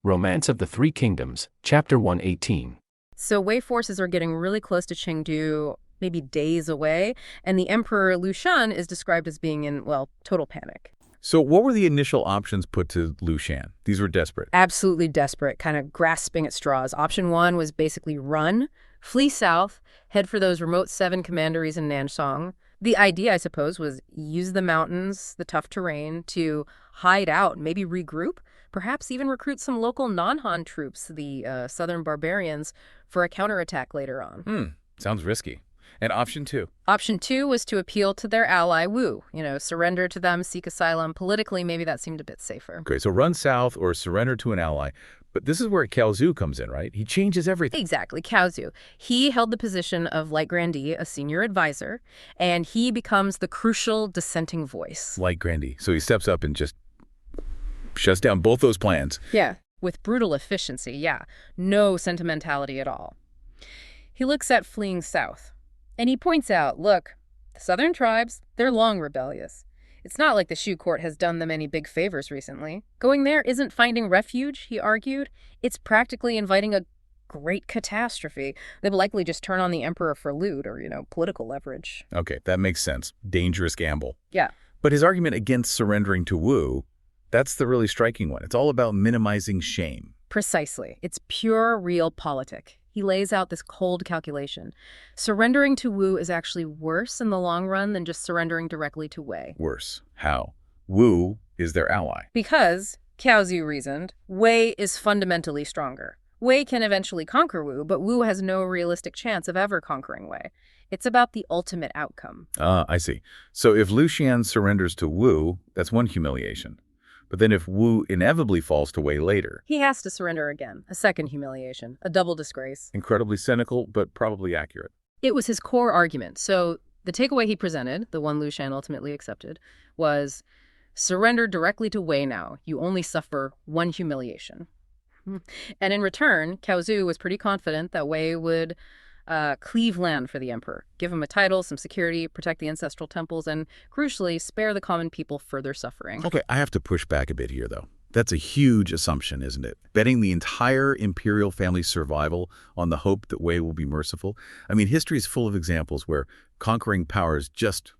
Romance of the Three Kingdoms, Chapter 118. So Wei forces are getting really close to Chengdu, maybe days away, and the Emperor Liu Shan is described as being in, well, total panic. So what were the initial options put to Liu Shan? These were desperate. Absolutely desperate, kind of grasping at straws. Option one was basically run, flee south, head for those remote 7 commanderies in Nanshan. The idea, I suppose, was use the mountains, the tough terrain, to hide out, maybe regroup, perhaps even recruit some local non-Han troops, the southern barbarians, for a counterattack later on. Sounds risky. And option two? Option two was to appeal to their ally Wu, surrender to them, seek asylum. Politically, maybe that seemed a bit safer. Okay, so run south or surrender to an ally. But this is where Cao Zhu comes in, right? He changes everything. Exactly, Cao Zhu. He held the position of Light Grandee, a senior advisor, and he becomes the crucial dissenting voice. Light Grandee. So he steps up and just shuts down both those plans. Yeah, with brutal efficiency, yeah. No sentimentality at all. He looks at fleeing south, and he points out, look, the southern tribes, they're long rebellious. It's not like the Shu court has done them any big favors recently. Going there isn't finding refuge, he argued. It's practically inviting a great catastrophe. They'll likely just turn on the emperor for loot or, political leverage. Okay, that makes sense. Dangerous gamble. Yeah. But his argument against surrendering to Wu, that's the really striking one. It's all about minimizing shame. Precisely. It's pure realpolitik. He lays out this cold calculation. Surrendering to Wu is actually worse in the long run than just surrendering directly to Wei. Worse. How? Wu is their ally. Because, Cao Zhu reasoned, Wei is fundamentally stronger. Wei can eventually conquer Wu, but Wu has no realistic chance of ever conquering Wei. It's about the ultimate outcome. I see. So if Liu Shan surrenders to Wu, that's one humiliation. But then if Wu inevitably falls to Wei later... He has to surrender again. A second humiliation. A double disgrace. Incredibly cynical, but probably accurate. It was his core argument. So the takeaway he presented, the one Liu Shan ultimately accepted, was surrender directly to Wei now. You only suffer one humiliation. And in return, Cao Zhu was pretty confident that Wei would cleave land for the emperor, give him a title, some security, protect the ancestral temples, and, crucially, spare the common people further suffering. Okay, I have to push back a bit here, though. That's a huge assumption, isn't it? Betting the entire imperial family's survival on the hope that Wei will be merciful. I mean, history is full of examples where conquering powers just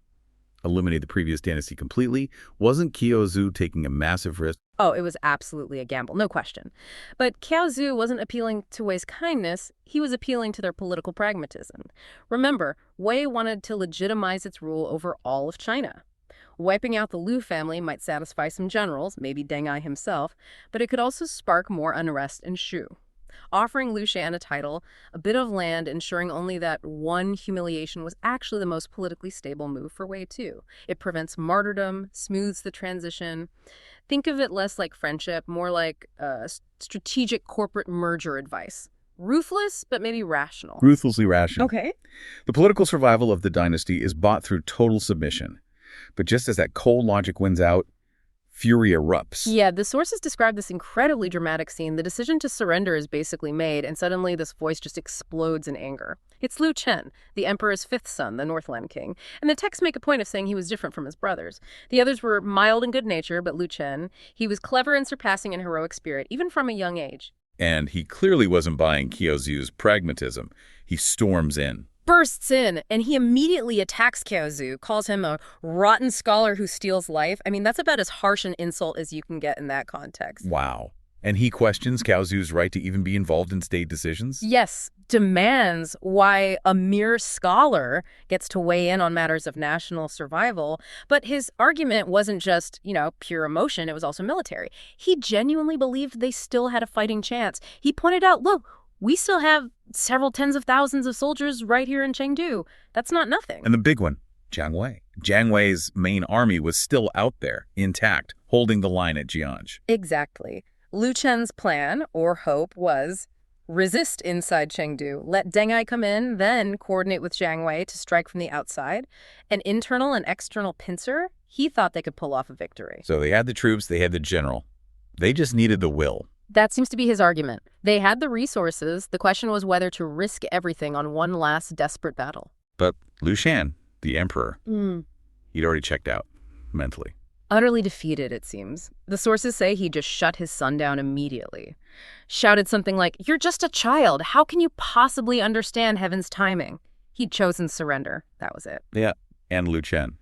eliminate the previous dynasty completely. Wasn't Cao Zhu taking a massive risk? Oh, it was absolutely a gamble, no question. But Cao Zhu wasn't appealing to Wei's kindness, he was appealing to their political pragmatism. Remember, Wei wanted to legitimize its rule over all of China. Wiping out the Liu family might satisfy some generals, maybe Deng Ai himself, but it could also spark more unrest in Shu. Offering Liu Shan a title, a bit of land, ensuring only that one humiliation was actually the most politically stable move for Wei too. It prevents martyrdom, smooths the transition. Think of it less like friendship, more like strategic corporate merger advice. Ruthless, but maybe rational. Ruthlessly rational. Okay. The political survival of the dynasty is bought through total submission. But just as that cold logic wins out, fury erupts. Yeah, the sources describe this incredibly dramatic scene. The decision to surrender is basically made, and suddenly this voice just explodes in anger. It's Liu Chen, the emperor's 5th son, the Northland king. And the texts make a point of saying he was different from his brothers. The others were mild and good natured, but Liu Chen, he was clever and surpassing in heroic spirit, even from a young age. And he clearly wasn't buying Cao Zhu's pragmatism. He storms in. Bursts in, and he immediately attacks Cao Zhu, calls him a rotten scholar who steals life. I mean, that's about as harsh an insult as you can get in that context. Wow. And he questions Cao Zhu's right to even be involved in state decisions? Yes, demands why a mere scholar gets to weigh in on matters of national survival. But his argument wasn't just, pure emotion, it was also military. He genuinely believed they still had a fighting chance. He pointed out, look, we still have several tens of thousands of soldiers right here in Chengdu. That's not nothing. And the big one, Jiang Wei. Jiang Wei's main army was still out there, intact, holding the line at Jiang. Exactly. Liu Chen's plan, or hope, was resist inside Chengdu, let Deng Ai come in, then coordinate with Jiang Wei to strike from the outside. An internal and external pincer, he thought they could pull off a victory. So they had the troops, they had the general. They just needed the will. That seems to be his argument. They had the resources. The question was whether to risk everything on one last desperate battle. But Liu Shan, the emperor, he'd already checked out mentally. Utterly defeated, it seems. The sources say he just shut his son down immediately. Shouted something like, "You're just a child. How can you possibly understand heaven's timing?" He'd chosen surrender. That was it. Yeah, and Lu Chen.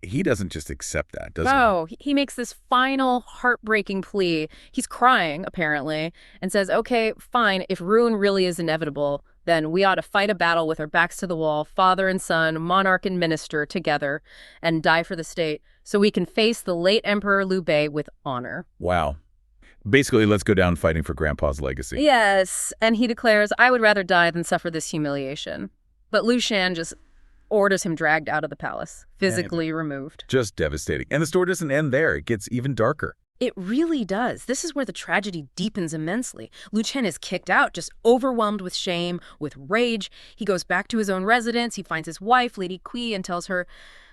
He doesn't just accept that, does he? Oh, he makes this final heartbreaking plea. He's crying, apparently, and says, okay, fine, if ruin really is inevitable, then we ought to fight a battle with our backs to the wall, father and son, monarch and minister together, and die for the state, so we can face the late Emperor Liu Bei with honor. Wow. Basically, let's go down fighting for Grandpa's legacy. Yes, and he declares, I would rather die than suffer this humiliation. But Lu Shan just orders him dragged out of the palace, physically removed. Just devastating. And the story doesn't end there. It gets even darker. It really does. This is where the tragedy deepens immensely. Lu Chen is kicked out, just overwhelmed with shame, with rage. He goes back to his own residence. He finds his wife, Lady Kui, and tells her,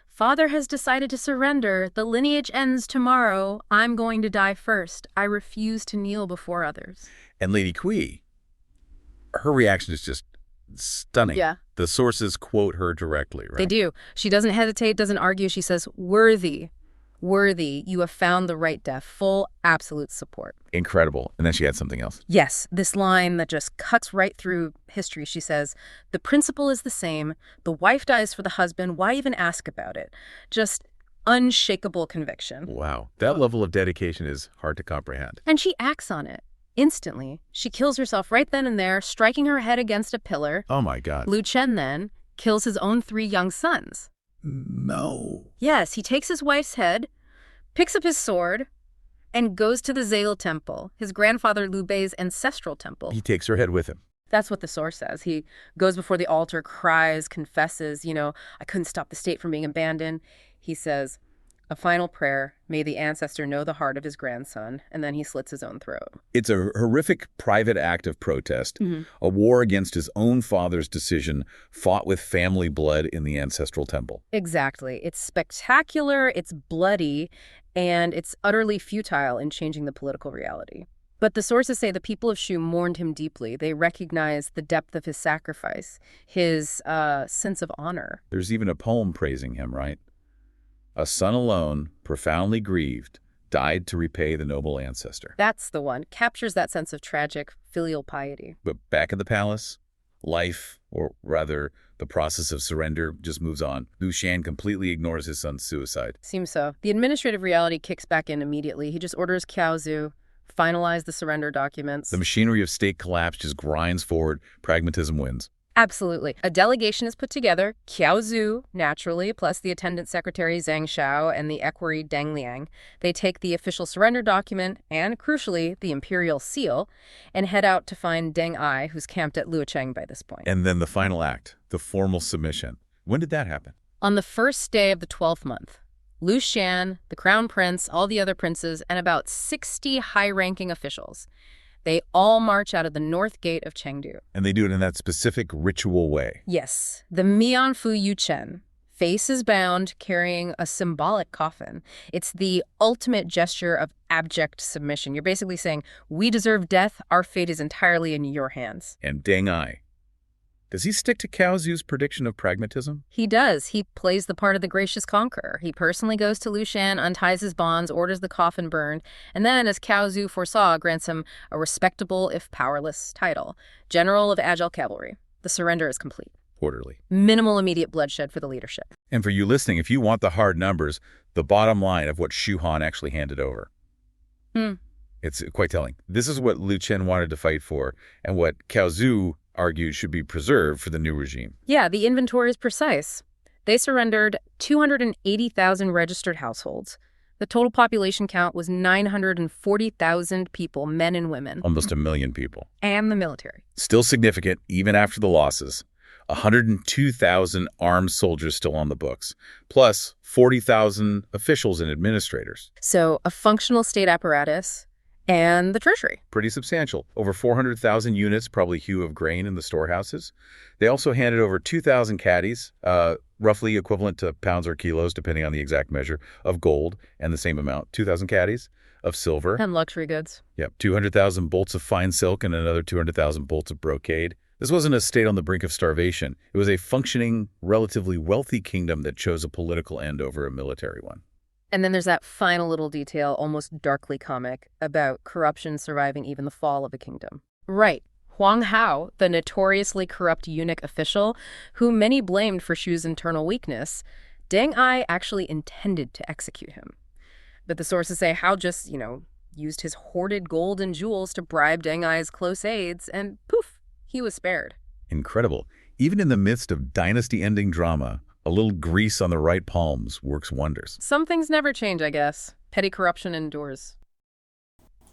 "Father has decided to surrender. The lineage ends tomorrow. I'm going to die first. I refuse to kneel before others." And Lady Kui, her reaction is just stunning. Yeah. The sources quote her directly, right? They do. She doesn't hesitate, doesn't argue. She says, "Worthy, worthy, you have found the right death. Full, absolute support." Incredible. And then she had something else. Yes, this line that just cuts right through history. She says, "The principle is the same. The wife dies for the husband. Why even ask about it?" Just unshakable conviction. Wow. That level of dedication is hard to comprehend. And she acts on it. Instantly. She kills herself right then and there, striking her head against a pillar. Oh, my God. Lu Chen then kills his own 3 young sons. No. Yes, he takes his wife's head, picks up his sword, and goes to the Zale Temple, his grandfather Liu Bei's ancestral temple. He takes her head with him. That's what the source says. He goes before the altar, cries, confesses, I couldn't stop the state from being abandoned. He says, a final prayer, may the ancestor know the heart of his grandson, and then he slits his own throat. It's a horrific private act of protest, a war against his own father's decision, fought with family blood in the ancestral temple. Exactly. It's spectacular, it's bloody, and it's utterly futile in changing the political reality. But the sources say the people of Shu mourned him deeply. They recognized the depth of his sacrifice, his sense of honor. There's even a poem praising him, right? A son alone, profoundly grieved, died to repay the noble ancestor. That's the one. Captures that sense of tragic filial piety. But back at the palace, life, or rather the process of surrender, just moves on. Lu Shan completely ignores his son's suicide. Seems so. The administrative reality kicks back in immediately. He just orders Cao Zhu, finalize the surrender documents. The machinery of state collapse just grinds forward. Pragmatism wins. Absolutely. A delegation is put together, Cao Zhu, naturally, plus the attendant secretary Zhang Shao and the equerry Deng Liang. They take the official surrender document and, crucially, the imperial seal, and head out to find Deng Ai, who's camped at Luocheng by this point. And then the final act, the formal submission. When did that happen? On the first day of the 12th month, Lu Shan, the crown prince, all the other princes, and about 60 high-ranking officials. They all march out of the north gate of Chengdu. And they do it in that specific ritual way. Yes. The Mianfu Yuchen, faces bound, carrying a symbolic coffin. It's the ultimate gesture of abject submission. You're basically saying, we deserve death. Our fate is entirely in your hands. And Deng Ai. Does he stick to Cao Zhu's prediction of pragmatism? He does. He plays the part of the gracious conqueror. He personally goes to Lu Shan, unties his bonds, orders the coffin burned, and then, as Cao Zhu foresaw, grants him a respectable, if powerless, title. General of Agile Cavalry. The surrender is complete. Orderly. Minimal immediate bloodshed for the leadership. And for you listening, if you want the hard numbers, the bottom line of what Shu Han actually handed over. It's quite telling. This is what Lu Chen wanted to fight for, and what Cao Zhu argued should be preserved for the new regime. Yeah, the inventory is precise. They surrendered 280,000 registered households. The total population count was 940,000 people, men and women. Almost 1 million people. And the military. Still significant, even after the losses. 102,000 armed soldiers still on the books, plus 40,000 officials and administrators. So a functional state apparatus and the treasury. Pretty substantial. Over 400,000 units, probably hue of grain in the storehouses. They also handed over 2,000 caddies, roughly equivalent to pounds or kilos, depending on the exact measure, of gold, and the same amount, 2,000 caddies of silver. And luxury goods. Yep, 200,000 bolts of fine silk and another 200,000 bolts of brocade. This wasn't a state on the brink of starvation. It was a functioning, relatively wealthy kingdom that chose a political end over a military one. And then there's that final little detail, almost darkly comic, about corruption surviving even the fall of a kingdom. Right. Huang Hao, the notoriously corrupt eunuch official, who many blamed for Shu's internal weakness, Deng Ai actually intended to execute him. But the sources say Hao just, used his hoarded gold and jewels to bribe Deng Ai's close aides, and poof, he was spared. Incredible. Even in the midst of dynasty-ending drama, a little grease on the right palms works wonders. Some things never change, I guess. Petty corruption endures.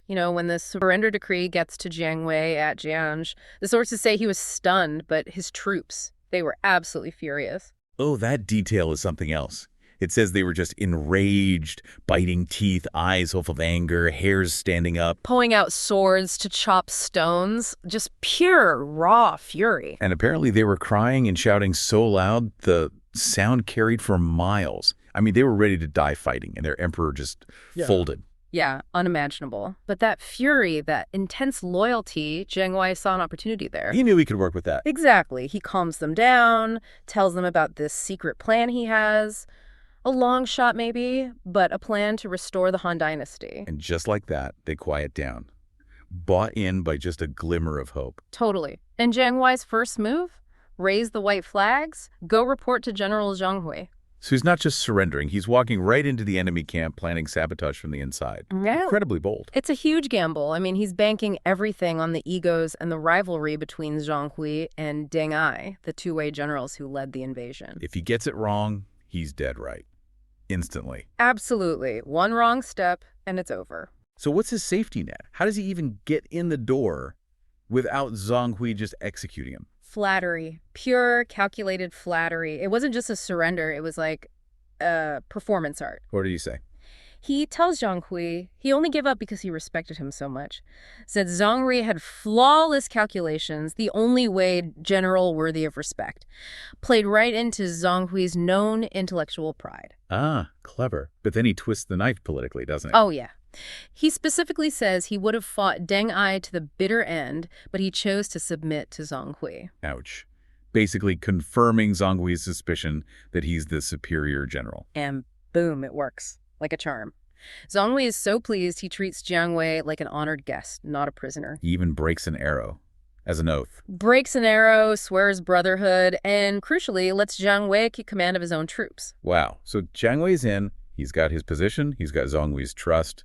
When the surrender decree gets to Jiang Wei at Jiang, the sources say he was stunned, but his troops, they were absolutely furious. Oh, that detail is something else. It says they were just enraged, biting teeth, eyes full of anger, hairs standing up. Pulling out swords to chop stones. Just pure, raw fury. And apparently they were crying and shouting so loud, the sound carried for miles. I mean, they were ready to die fighting, and their emperor just folded. Yeah, unimaginable. But that fury, that intense loyalty, Jiang Wei saw an opportunity there. He knew he could work with that. Exactly. He calms them down, tells them about this secret plan he has. A long shot, maybe, but a plan to restore the Han Dynasty. And just like that, they quiet down. Bought in by just a glimmer of hope. Totally. And Jiang Wei's first move? Raise the white flags, go report to General Zhang Hui. So he's not just surrendering, he's walking right into the enemy camp, planning sabotage from the inside. Yeah. Incredibly bold. It's a huge gamble. I mean, he's banking everything on the egos and the rivalry between Zhang Hui and Deng Ai, the two-way generals who led the invasion. If he gets it wrong, he's dead right. Instantly. Absolutely. One wrong step, and it's over. So what's his safety net? How does he even get in the door without Zhang Hui just executing him? Flattery. Pure, calculated flattery. It wasn't just a surrender. It was like performance art. What do you say? He tells Zhang Hui he only gave up because he respected him so much. Said Zhang Hui had flawless calculations, the only way general worthy of respect. Played right into Zhang Hui's known intellectual pride. Ah, clever. But then he twists the knife politically, doesn't he? Oh, yeah. He specifically says he would have fought Deng Ai to the bitter end, but he chose to submit to Zhang Hui. Ouch. Basically confirming Zhang Hui's suspicion that he's the superior general. And boom, it works. Like a charm. Zhang Hui is so pleased he treats Jiang Wei like an honored guest, not a prisoner. He even breaks an arrow as an oath. Breaks an arrow, swears brotherhood, and crucially lets Jiang Wei keep command of his own troops. Wow. So Jiang Wei's in, he's got his position, he's got Zhang Hui's trust.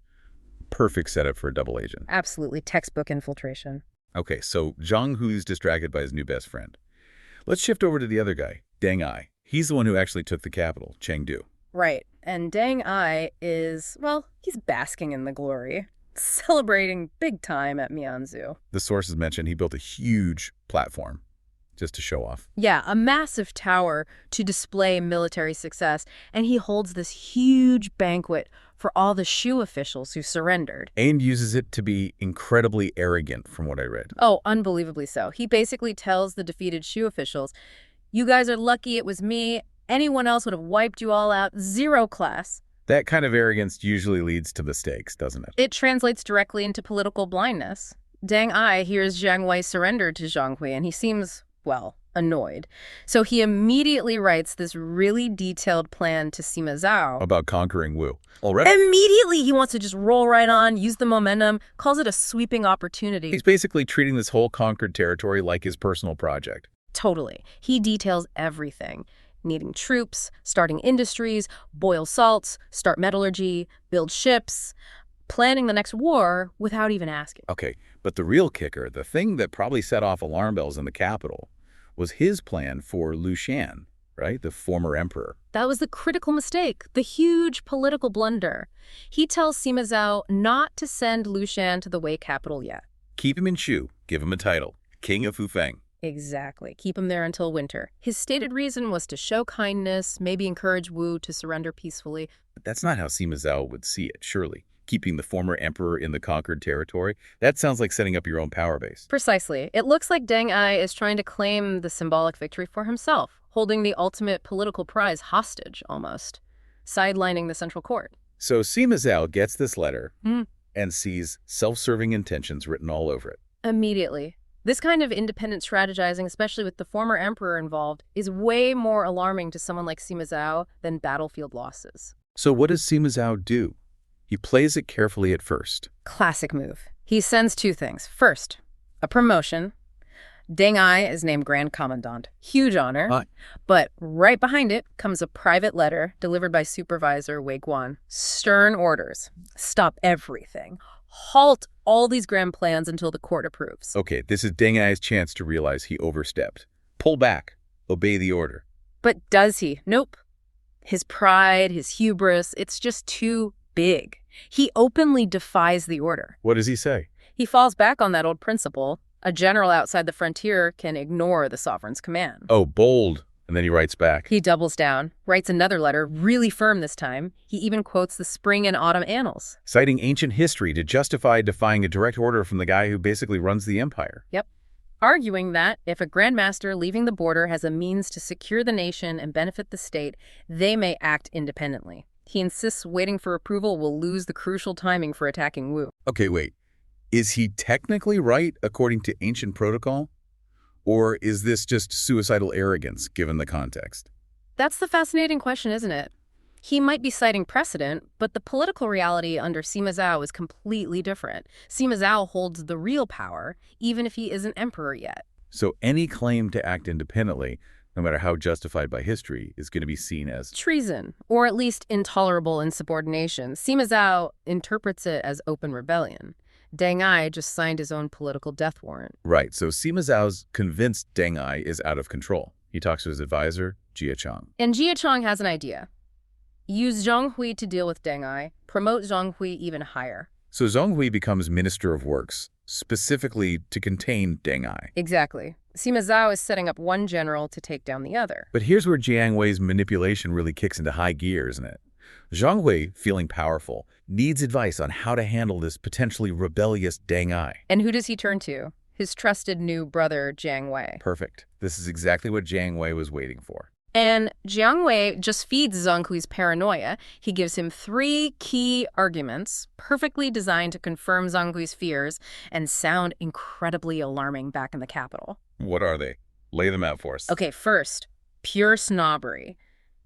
Perfect setup for a double agent. Absolutely textbook infiltration. Okay, so Zhang Hui's distracted by his new best friend. Let's shift over to the other guy, Deng Ai. He's the one who actually took the capital, Chengdu. Right. And Deng Ai is, well, he's basking in the glory. Celebrating big time at Mianzhu. The sources mentioned he built a huge platform just to show off. Yeah, a massive tower to display military success. And he holds this huge banquet for all the Shu officials who surrendered. And uses it to be incredibly arrogant, from what I read. Oh, unbelievably so. He basically tells the defeated Shu officials, you guys are lucky it was me. Anyone else would have wiped you all out. Zero class. That kind of arrogance usually leads to mistakes, doesn't it? It translates directly into political blindness. Deng Ai hears Jiang Wei surrender to Zhang Hui, and he seems, well, annoyed. So he immediately writes this really detailed plan to Sima Zhao. About conquering Wu. Already? Immediately he wants to just roll right on, use the momentum, calls it a sweeping opportunity. He's basically treating this whole conquered territory like his personal project. Totally. He details everything. Needing troops, starting industries, boil salts, start metallurgy, build ships, planning the next war without even asking. Okay, but the real kicker, the thing that probably set off alarm bells in the capital, was his plan for Shan, right? The former emperor. That was the critical mistake, the huge political blunder. He tells Sima Zhao not to send Shan to the Wei capital yet. Keep him in Shu, give him a title, King of Fufeng. Exactly. Keep him there until winter. His stated reason was to show kindness, maybe encourage Wu to surrender peacefully. But that's not how Sima Zhao would see it, surely. Keeping the former emperor in the conquered territory, that sounds like setting up your own power base. Precisely. It looks like Deng Ai is trying to claim the symbolic victory for himself, holding the ultimate political prize hostage, almost, sidelining the central court. So Sima Zhao gets this letter and sees self-serving intentions written all over it. Immediately. This kind of independent strategizing, especially with the former emperor involved, is way more alarming to someone like Sima Zhao than battlefield losses. So what does Sima Zhao do? He plays it carefully at first. Classic move. He sends two things. First, a promotion. Deng Ai is named Grand Commandant. Huge honor. But right behind it comes a private letter delivered by Supervisor Wei Guan. Stern orders. Stop everything. Halt all these grand plans until the court approves. Okay, this is Deng Ai's chance to realize he overstepped. Pull back. Obey the order. But does he? Nope. His pride, his hubris, it's just too big. He openly defies the order. What does he say? He falls back on that old principle. A general outside the frontier can ignore the sovereign's command. Oh, bold. And then he writes back. He doubles down, writes another letter, really firm this time. He even quotes the spring and autumn annals. Citing ancient history to justify defying a direct order from the guy who basically runs the empire. Yep. Arguing that if a grandmaster leaving the border has a means to secure the nation and benefit the state, they may act independently. He insists waiting for approval will lose the crucial timing for attacking Wu. Okay, wait. Is he technically right according to ancient protocol? Or is this just suicidal arrogance given the context? That's the fascinating question, isn't it? He might be citing precedent, but the political reality under Sima Zhao is completely different. Sima Zhao holds the real power, even if he isn't emperor yet. So any claim to act independently, no matter how justified by history, is going to be seen as treason, or at least intolerable insubordination. Sima Zhao interprets it as open rebellion. Deng Ai just signed his own political death warrant. Right, so Sima Zhao's convinced Deng Ai is out of control. He talks to his advisor, Jiang. And Jiang has an idea. Use Zhang Hui to deal with Deng Ai, promote Zhang Hui even higher. So Zhang Hui becomes Minister of Works, specifically to contain Deng Ai. Exactly. Sima Zhao is setting up one general to take down the other. But here's where Jiang Wei's manipulation really kicks into high gear, isn't it? Zhang Hui, feeling powerful, needs advice on how to handle this potentially rebellious Deng Ai. And who does he turn to? His trusted new brother, Jiang Wei. Perfect. This is exactly what Jiang Wei was waiting for. And Jiang Wei just feeds Zhang Hui's paranoia. He gives him 3 key arguments, perfectly designed to confirm Zhang Hui's fears and sound incredibly alarming back in the capital. What are they? Lay them out for us. Okay, first, pure snobbery.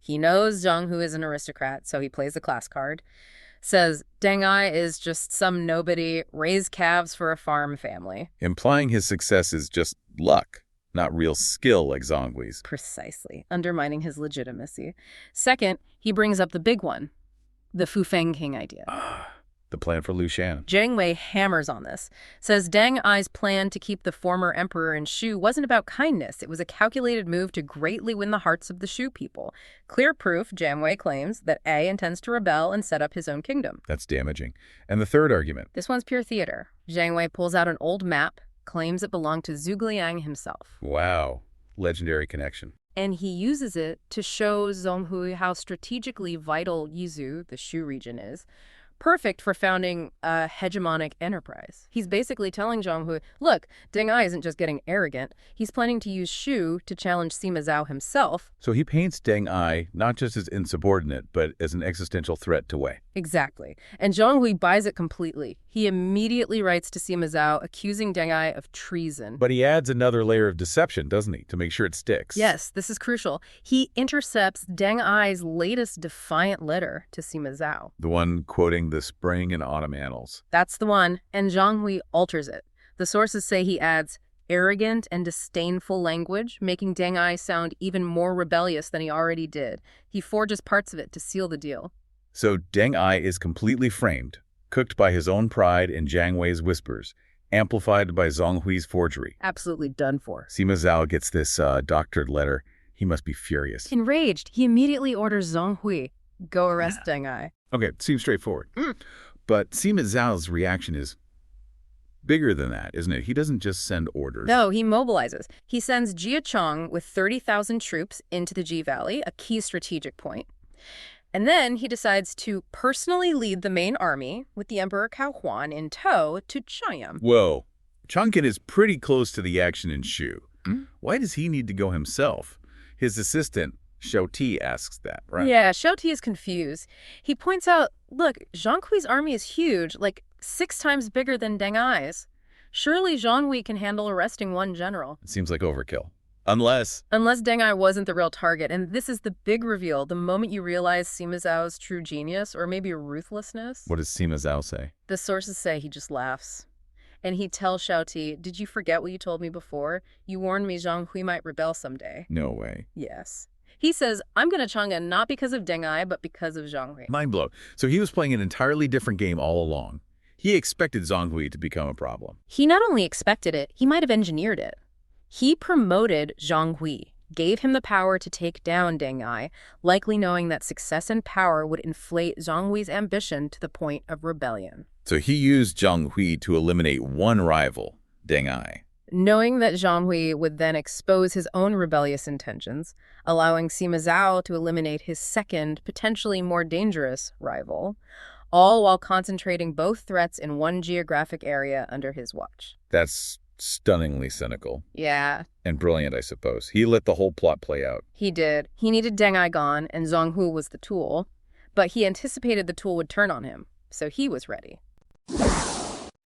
He knows Zhang Hui is an aristocrat, so he plays the class card. Says Deng Ai is just some nobody, raised calves for a farm family. Implying his success is just luck, not real skill like Zhang Hui's. Precisely, undermining his legitimacy. Second, he brings up the big one, the Fu Feng King idea. The plan for Shan. Jiang Wei hammers on this, says Deng Ai's plan to keep the former emperor in Shu wasn't about kindness. It was a calculated move to greatly win the hearts of the Shu people. Clear proof, Jiang Wei claims, that A intends to rebel and set up his own kingdom. That's damaging. And the third argument? This one's pure theater. Jiang Wei pulls out an old map, claims it belonged to Zhuge Liang himself. Wow. Legendary connection. And he uses it to show Zhang Hui how strategically vital Yizhou, the Shu region, is. Perfect for founding a hegemonic enterprise. He's basically telling Zhang Hui, look, Deng Ai isn't just getting arrogant. He's planning to use Shu to challenge Sima Zhao himself. So he paints Deng Ai not just as insubordinate, but as an existential threat to Wei. Exactly. And Zhang Hui buys it completely. He immediately writes to Sima Zhao, accusing Deng Ai of treason. But he adds another layer of deception, doesn't he, to make sure it sticks? Yes, this is crucial. He intercepts Deng Ai's latest defiant letter to Sima Zhao. The one quoting the spring and autumn annals. That's the one, and Zhang Hui alters it. The sources say he adds arrogant and disdainful language, making Deng Ai sound even more rebellious than he already did. He forges parts of it to seal the deal. So Deng Ai is completely framed, cooked by his own pride and Jiang Wei's whispers, amplified by Zhang Hui's forgery. Absolutely done for. Sima Zhao gets this doctored letter. He must be furious. Enraged, he immediately orders Zhang Hui, go arrest Deng Ai. Okay, seems straightforward. But Sima Zhao's reaction is bigger than that, isn't it? He doesn't just send orders. No, he mobilizes. He sends Jia Chong with 30,000 troops into the Ji Valley, a key strategic point. And then he decides to personally lead the main army with the Emperor Cao Huan in tow to Chaoyang. Whoa. Chang'an is pretty close to the action in Shu. Why does he need to go himself? His assistant, Shao Ti, asks that, right? Yeah, Shao Ti is confused. He points out, look, Zhang Hui's army is huge, like 6 times bigger than Deng Ai's. Surely Zhang Hui can handle arresting one general. It seems like overkill. Unless Deng Ai wasn't the real target, and this is the big reveal, the moment you realize Sima Zhao's true genius, or maybe ruthlessness. What does Sima Zhao say? The sources say he just laughs. And he tells Xiaoti, "Did you forget what you told me before? You warned me Zhang Hui might rebel someday." No way. Yes. He says, "I'm going to Chang'an not because of Deng Ai, but because of Zhang Hui." Mind blow. So he was playing an entirely different game all along. He expected Zhang Hui to become a problem. He not only expected it, he might have engineered it. He promoted Zhang Hui, gave him the power to take down Deng Ai, likely knowing that success and power would inflate Zhang Hui's ambition to the point of rebellion. So he used Zhang Hui to eliminate one rival, Deng Ai. Knowing that Zhang Hui would then expose his own rebellious intentions, allowing Sima Zhao to eliminate his second, potentially more dangerous rival, all while concentrating both threats in one geographic area under his watch. That's stunningly cynical. Yeah. And brilliant, I suppose. He let the whole plot play out. He did. He needed Deng Ai gone, and Zhang Hui was the tool. But he anticipated the tool would turn on him, so he was ready.